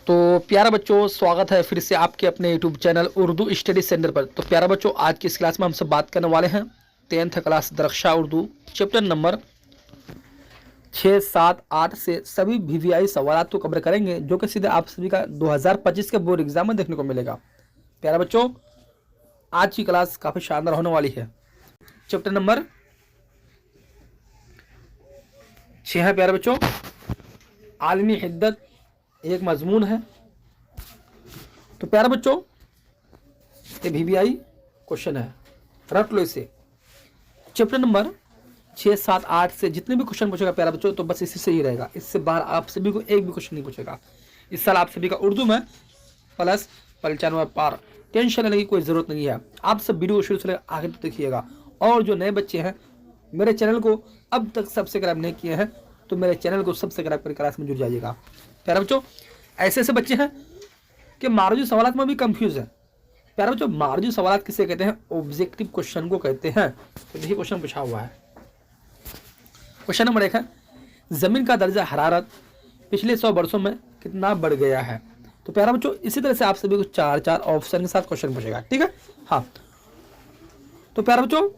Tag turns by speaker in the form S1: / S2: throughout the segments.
S1: तो प्यारा बच्चों, स्वागत है फिर से आपके अपने YouTube channel Urdu study centre पर। तो प्यारा बच्चों, आज की इस क्लास में हम सब बात करने वाले हैं 10th क्लास दरक्षा उर्दू चैप्टर नंबर 6, 7, 8 से सभी वीवीआई सवाल को कवर करेंगे, जो कि सीधे आप सभी का 2025 के बोर्ड एग्जाम में देखने को मिलेगा। प्यारा बच्चों, आज की क्लास काफ़ी शानदार होने वाली है। चैप्टर नंबर 6 है प्यारे बच्चों, आलमी हिद्दत एक मजमून है। तो प्यारे बच्चों, ये वीवीआई क्वेश्चन है, रट लो इसे। चैप्टर नंबर 6, 7, 8 से जितने भी क्वेश्चन पूछेगा प्यारे बच्चों, तो बस इसी से ही रहेगा। इससे बाहर आप सभी को एक भी क्वेश्चन नहीं पूछेगा। इस साल आप सभी का उर्दू में प्लस 95 पार, टेंशन लेने की कोई ज़रूरत नहीं है। आप सब वीडियो शुरू से आगे तक देखिएगा। और जो नए बच्चे हैं, मेरे चैनल को अब तक सब्सक्राइब नहीं किए हैं, तो मेरे चैनल को सब्सक्राइब कर क्लास में जुड़ जाइएगा। प्यारे बच्चों, ऐसे ऐसे बच्चे हैं कि मार्जी सवालात में भी कंफ्यूज है। प्यारे बच्चों, मार्जी सवालात किसे कहते हैं? ऑब्जेक्टिव क्वेश्चन को कहते हैं। तो देखिए क्वेश्चन पूछा हुआ है। क्वेश्चन नंबर 1 है, जमीन का दर्जा हरारत पिछले 100 वर्षों में कितना बढ़ गया है? तो प्यारा बच्चों, इसी तरह से आप सभी को 4 ऑप्शन के साथ क्वेश्चन पूछेगा, ठीक है। हाँ, तो प्यारा बच्चों,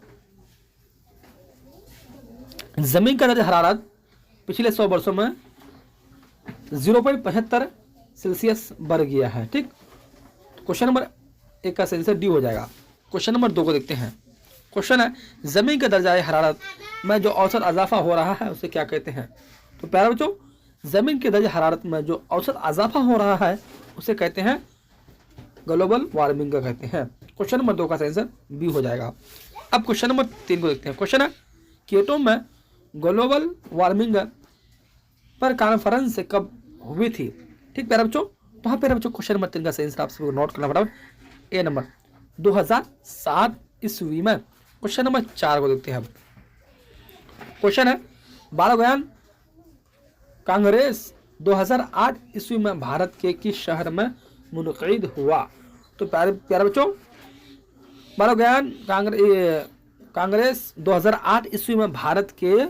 S1: जमीन का दर्जा हरारत पिछले 100 वर्षों में 0.75 सेल्सियस बढ़ गया है, ठीक। क्वेश्चन नंबर 1 का आंसर डी हो जाएगा। क्वेश्चन नंबर 2 को देखते हैं। क्वेश्चन है, जमीन के दर्जा हरारत में जो औसत इजाफा हो रहा है उसे क्या कहते हैं? तो प्यारे बच्चों, जमीन के दर्जा हरारत में जो औसत इजाफा हो रहा है उसे कहते हैं ग्लोबल वार्मिंग का कहते हैं। क्वेश्चन नंबर 2 का आंसर बी हो जाएगा। अब क्वेश्चन नंबर 3 को देखते हैं। क्वेश्चन है, कीटो में ग्लोबल वार्मिंग पर कॉन्फ्रेंस कब हुई थी? ठीक प्यारे बच्चों, तो हाँ प्यारे बच्चों, क्वेश्चन नंबर 3 का आंसर आप सभी को नोट करना फटाफट। ए नंबर 2007 ईस्वी में। क्वेश्चन नंबर 4 को देखते हैं। अब क्वेश्चन है, बाल बयान कांग्रेस 2008 ईस्वी में भारत के किस शहर में मुनक़िद हुआ? तो प्यारे बच्चों, बाल बयान कांग्रेस 2008 ईस्वी में भारत के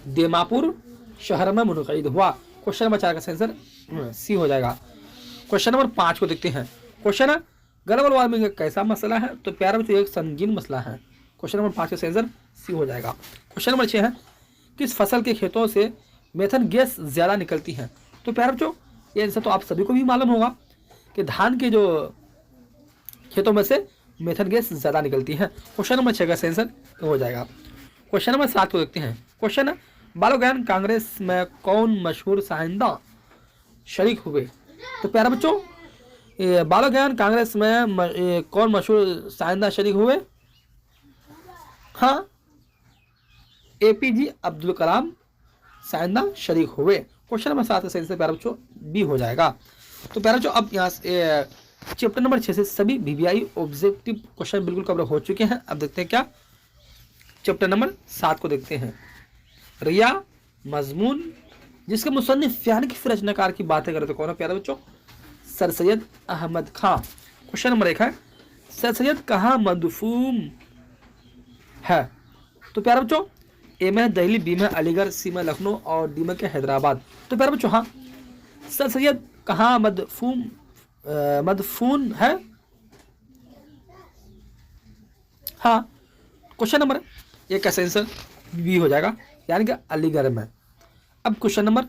S1: दीमापुर शहर में मुनक़िद हुआ। क्वेश्चन नंबर 4 का आंसर सी हो जाएगा। क्वेश्चन नंबर 5 को देखते हैं। क्वेश्चन है, ग्लोबल वार्मिंग एक कैसा मसला है? तो प्यारे बच्चों, एक संगीन मसला है। क्वेश्चन नंबर 5 का आंसर सी हो जाएगा। क्वेश्चन नंबर 6 है, किस फसल के खेतों से मेथन गैस ज़्यादा निकलती है? तो प्यारे बच्चों, ये आंसर तो आप सभी को भी मालूम होगा कि धान के जो खेतों में से मेथन गैस ज़्यादा निकलती है। क्वेश्चन नंबर 6 का आंसर हो जाएगा। क्वेश्चन नंबर 7 को देखते हैं। क्वेश्चन है, बाल बयान कांग्रेस में कौन मशहूर साइंसदान शरीक हुए? तो प्यारे बच्चों, बाल बयान कांग्रेस में कौन मशहूर साइंसदान शरीक हुए? हाँ, एपीजे अब्दुल कलाम साइंसदान शरीक हुए। क्वेश्चन नंबर 7 का आंसर प्यारे बच्चों बी हो जाएगा। तो प्यारे बच्चों, अब यहाँ से चैप्टर नंबर 6 से सभी वीवीआई ऑब्जेक्टिव क्वेश्चन बिल्कुल कवर हो चुके हैं। अब देखते हैं क्या चैप्टर नंबर 7 को देखते हैं। रिया मजमून, जिसके मुसन्निफ यानी कि फिर रचनाकार की बातें करें तो कौन है प्यारे बच्चों? सर सैयद अहमद खां। क्वेश्चन नंबर 1 है, सर सैयद कहाँ मदफून है? तो प्यारे बच्चों, ए में दिल्ली, बी में अलीगढ़, सी में लखनऊ और डी में के हैदराबाद। तो प्यारे बच्चों, हाँ, सर सैयद कहाँ मदफून है? हाँ, क्वेश्चन नंबर 1 का आंसर बी हो जाएगा, यानी कि अलीगढ़ में। अब क्वेश्चन नंबर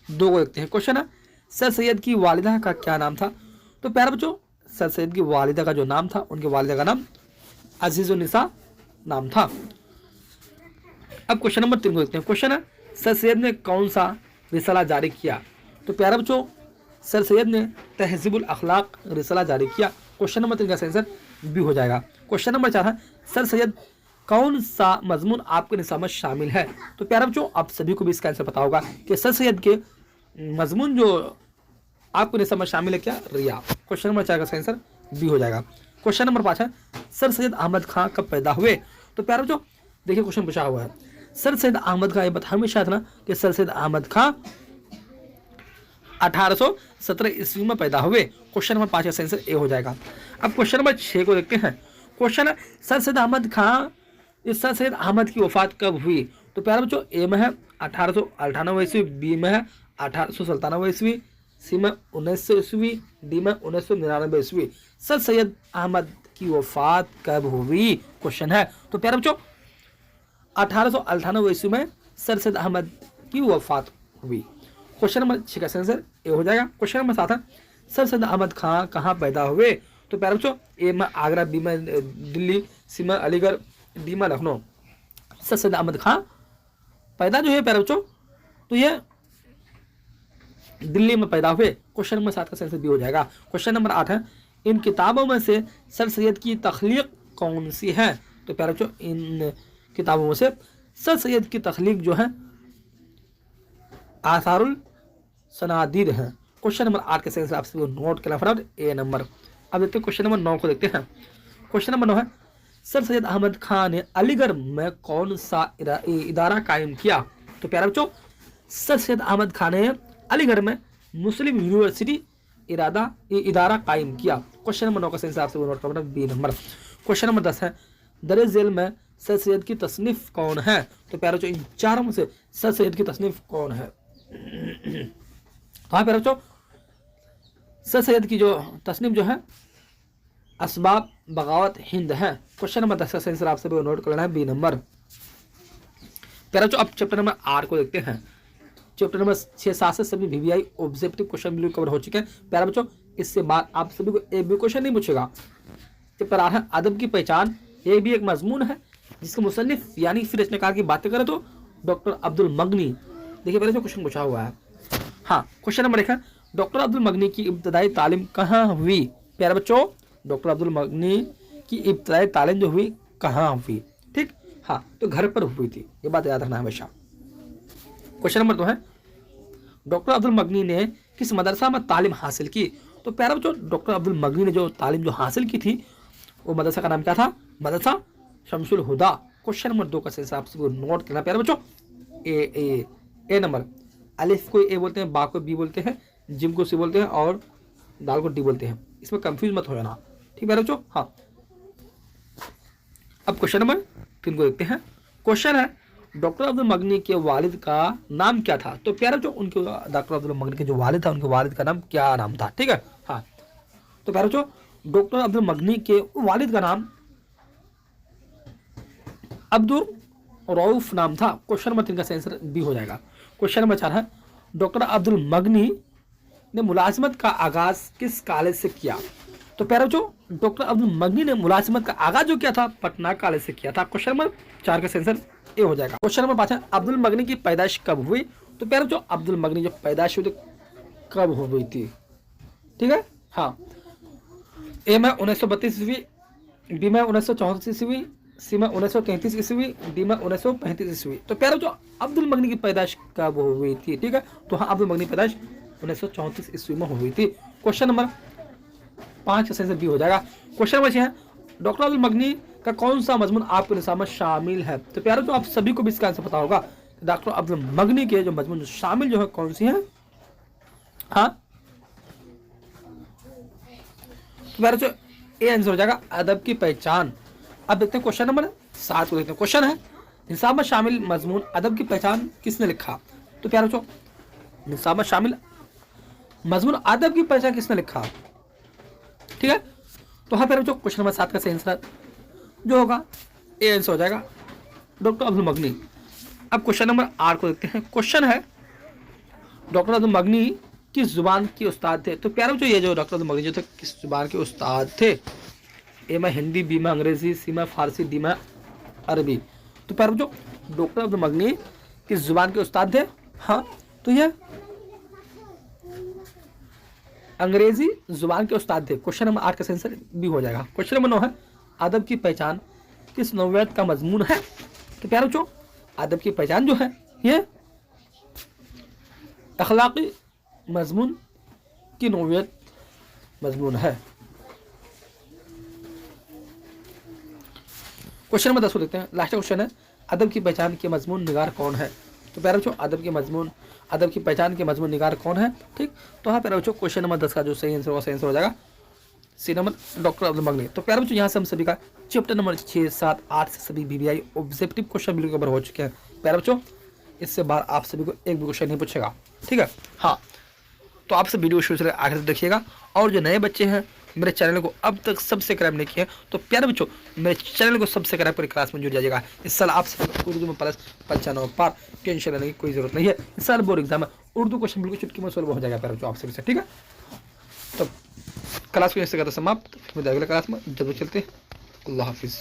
S1: 2 को देखते हैं। क्वेश्चन है, सर सैयद की वालिदा का क्या नाम था? तो प्यारे बच्चों, सर सैयद की वालिदा का जो नाम था, उनकी वालिदा का नाम अजीजुन्निसा नाम था। अब क्वेश्चन नंबर 3 को देखते हैं। क्वेश्चन है, सर सैयद ने कौन सा रिसाला जारी किया? तो प्यारे बच्चों, सर सैयद ने तहज़ीबुल अखलाक रिसाला जारी किया। क्वेश्चन नंबर 3 का आंसर बी हो जाएगा। क्वेश्चन नंबर 4 है, सर सैयद कौन सा मजमून आपके निसाब में शामिल है? तो प्यारे बच्चों, आप सभी को भी इसका आंसर पता होगा कि सर सैयद के मजमून जो आपको निसाब में शामिल है क्या? रिया। क्वेश्चन नंबर 4 का आंसर बी हो जाएगा। क्वेश्चन नंबर 5 है, सर सैयद अहमद खां कब पैदा हुए? तो प्यारे बच्चों, देखिए क्वेश्चन पूछा हुआ है, सर सैयद अहमद खां, ये बता हमेशा था ना कि सर सैयद अहमद खां 1817 ईस्वी में पैदा हुए। क्वेश्चन नंबर 5 का आंसर ए हो जाएगा। अब क्वेश्चन नंबर 6 को देखते हैं। क्वेश्चन है, सर सैयद अहमद खां, इस सर सैयद अहमद की वफात कब हुई? तो प्यारे बच्चों ए में है 1898 ईस्वी, बी में है 1897 ईस्वी, सी में 1900 ईस्वी, डी में 1999 ईस्वी। सर सैयद अहमद की वफात कब हुई, क्वेश्चन है। तो प्यारे बच्चों 1898 ईस्वी में सर सैयद अहमद की वफात हुई। क्वेश्चन नंबर 6 का आंसर ए हो जाएगा। क्वेश्चन नंबर 7 है सर सैयद अहमद खां कहाँ पैदा हुए। तो प्यारे बच्चों ए में आगरा, बी में दिल्ली, सी में अलीगढ़, डी में लखनऊ। सर सैयद अहमद खां पैदा जो है प्यारे बच्चों तो ये दिल्ली में पैदा हुए। क्वेश्चन नंबर 7 का आंसर बी हो जाएगा। क्वेश्चन नंबर 8 है इन किताबों में से सर सैयद की तख्लीक कौन सी है। तो प्यारे बच्चों इन किताबों में से सर सैयद की तख्लीक जो है आसारुल सनादीर है। क्वेश्चन नंबर 8 के आंसर आपसे नोट करना फटाफट ए नंबर। अब देखते हैं क्वेश्चन नंबर 9 को देखते हैं। क्वेश्चन नंबर 9 है सर सैयद अहमद खान ने अलीगढ़ में कौन सा इदारा कायम किया। तो प्यारे बच्चों सर सैयद अहमद खान ने अलीगढ़ में मुस्लिम यूनिवर्सिटी इदारा कायम किया। क्वेश्चन नंबर 9 का आंसर आपसे नोट करना बी नंबर। क्वेश्चन नंबर 10 है दर जेल में सर सैयद की तसनीफ कौन है। तो प्यारे बच्चों इन चारों में से सर सैयद की तसनीफ कौन है। तो हाँ प्यारे बच्चों सर सैयद की जो तसनीफ जो है असबाब बगावत हिंद है। क्वेश्चन नंबर 10 का आंसर आपसे नोट करना है बी नंबर। प्यारे बच्चों अब चैप्टर नंबर 8 को देखते हैं। चैप्टर नंबर 6-7 से सभी वीवीआई ऑब्जेक्टिव क्वेश्चन बिल्कुल कवर हो चुके हैं। प्यारे बच्चों इससे बाद आप सभी को एक भी क्वेश्चन नहीं पूछेगा। चैप्टर 8 है अदब की पहचान। ये भी एक मजमून है जिसके मुसन्निफ यानी फिर रचनाकार की बातें करें तो डॉक्टर अब्दुल मगनी। देखिए पहले जो क्वेश्चन पूछा हुआ है। हाँ क्वेश्चन नंबर 1 है डॉक्टर अब्दुल मगनी की इब्तदाई तालीम कहाँ हुई। प्यारे बच्चों डॉक्टर अब्दुल मगनी की इब्तदाई तालीम जो हुई कहाँ हुई। ठीक हाँ तो घर पर हुई थी, ये बात याद रखना हमेशा। क्वेश्चन नंबर 2 है डॉक्टर अब्दुल मगनी ने किस मदरसा में तालीम हासिल की। तो प्यारे बच्चों डॉक्टर अब्दुल मगनी ने जो तालीम जो हासिल की थी वो मदरसा का नाम क्या था, मदरसा शमसुल हुदा। क्वेश्चन नंबर 2 का आंसर आपसे नोट करना प्यारे बच्चों ए नंबर। अलिफ को ए बोलते हैं, बा को बी बोलते हैं, जिम को सी बोलते हैं और दाल को डी बोलते हैं। इसमें कंफ्यूज मत हो जाना, ठीक है बच्चों। हाँ अब क्वेश्चन नंबर 3 को देखते हैं। क्वेश्चन है डॉक्टर अब्दुल मगनी के वालिद का नाम क्या था। तो प्यारे बच्चों उनके डॉक्टर अब्दुल मगनी के जो वालिद था उनके वालिद का नाम क्या नाम था। ठीक है हाँ तो प्यारे बच्चों डॉक्टर अब्दुल मगनी के वालिद का नाम अब्दुल रऊफ नाम था। क्वेश्चन नंबर 3 का आंसर बी हो जाएगा। क्वेश्चन नंबर 4 है डॉक्टर अब्दुल मगनी ने मुलाजिमत का आगाज किस कॉलेज से किया। तो प्यारे बच्चों डॉक्टर अब्दुल मगनी ने मुलाजिमत का आगाज जो किया था पटना कॉलेज से किया था। क्वेश्चन नंबर 4 का आंसर ए हो जाएगा। क्वेश्चन नंबर 5 है अब्दुल मगनी की पैदाइश कब हुई। तो प्यारे बच्चों अब्दुल मगनी जो पैदाइश हुई कब हुई थी। ठीक है हाँ ए में 1932 ईस्वी, बी में 1934 ईस्वी, सी में 1933 ईस्वी, डी में 1935 ईस्वी। तो प्यारे बच्चों अब्दुल मगनी की पैदाइश कब हुई थी। ठीक है तो हाँ अब्दुल मगनी की पैदाइश 1934 ईस्वी में हुई थी। क्वेश्चन नंबर 5 का आंसर बी हो जाएगा। क्वेश्चन नंबर 6 है डॉक्टर अब्दुल मगनी का कौन सा मजमून आपके निसाब में शामिल है। तो प्यारे तो आप सभी को भी इसका आंसर पता होगा। डॉक्टर अब्दुल मगनी के जो मजमून शामिल जो है कौन सी है। हाँ तो प्यारे ए आंसर हो जाएगा अदब की पहचान। अब देखते हैं क्वेश्चन नंबर 7 को देखते हैं। क्वेश्चन है निसाब में शामिल मजमून अदब की पहचान किसने लिखा। तो प्यारे बच्चों निसाब में शामिल मजमून अदब की पहचान किसने लिखा। ठीक है तो हाँ प्यारे बच्चों क्वेश्चन नंबर 7 का सही आंसर जो होगा ए आंसर हो जाएगा डॉक्टर अब्दुल मगनी। अब क्वेश्चन नंबर 8 को देखते हैं। क्वेश्चन है डॉक्टर अब्दुल मगनी किस जुबान के उस्ताद थे। तो प्यारे बच्चों ये जो डॉक्टर अब्दुल मगनी जो थे किस जुबान के उस्ताद थे। ए में हिंदी, बी में अंग्रेजी, सी में फारसी, डी में अरबी। तो प्यारे बच्चों डॉक्टर अब्दुल मगनी किस जुबान के उस्ताद थे। हाँ तो ये अंग्रेजी जुबान के उस्ताद थे। क्वेश्चन नंबर 8 का आंसर बी हो जाएगा। क्वेश्चन नंबर 9 है अदब की पहचान किस नौयत का मजमून है। तो प्यारे बच्चों अदब की पहचान जो है ये अखलाकी मजमून की नौयत मजमून है। क्वेश्चन नंबर 10 को देखते हैं। लास्ट क्वेश्चन है अदब की पहचान के मजमून निगार कौन है। तो प्यारे बच्चों अदब की पहचान के मजमून निगार कौन है। ठीक तो हाँ प्यारे बच्चों क्वेश्चन नंबर 10 का जो सही आंसर होगा सही आंसर हो जाएगा सी नंबर डॉक्टर अब्दुल मगनी। तो प्यारे बच्चों यहाँ से हम सभी का चैप्टर नंबर 6, 7, 8 से सभी वीवीआई ऑब्जेक्टिव क्वेश्चन बिल्कुल कवर हो चुके हैं। प्यारे बच्चों, इससे बाहर आप सभी को एक भी क्वेश्चन नहीं पूछेगा, ठीक है। हाँ, तो आपसे वीडियो शुरू से आखिर तक देखिएगा। और जो नए बच्चे हैं मेरे चैनल को अब तक सब्सक्राइब नहीं किए तो प्यारे बच्चों मेरे चैनल को सब्सक्राइब कर क्लास में जुड़ जाइएगा। इस साल आप सभी उर्दू में प्लस 95 पार, टेंशन लेने की कोई जरूरत नहीं है। इस साल बोर्ड एग्जाम है, उर्दू क्वेश्चन बिल्कुल चुटकी में सॉल्व हो जाएगा प्यारे बच्चों आप सभी से, ठीक है। तो क्लास को इससे करते समाप्त, फिर अगले क्लास में जब चलते हैं। अल्लाह हाफिज़।